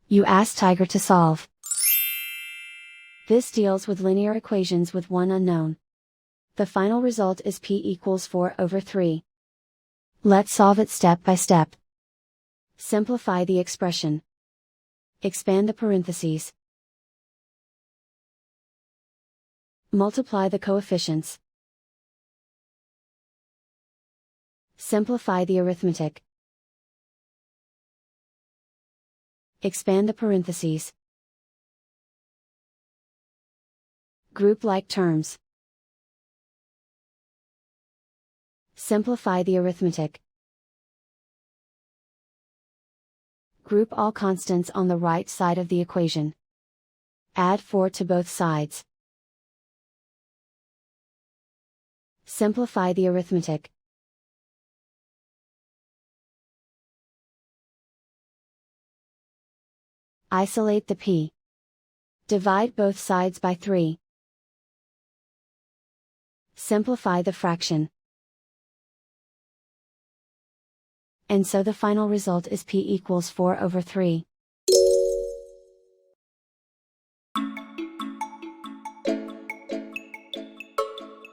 You ask Tiger to solve. This deals with linear equations with one unknown. The final result is p equals 4/3. Let's solve it step by step. Simplify the expression. Expand the parentheses. Multiply the coefficients. Simplify the arithmetic. Expand the parentheses. Group like terms. Simplify the arithmetic. Group all constants on the right side of the equation. Add 4 to both sides. Simplify the arithmetic. Isolate the p. Divide both sides by 3. Simplify the fraction. And so the final result is p equals 4/3.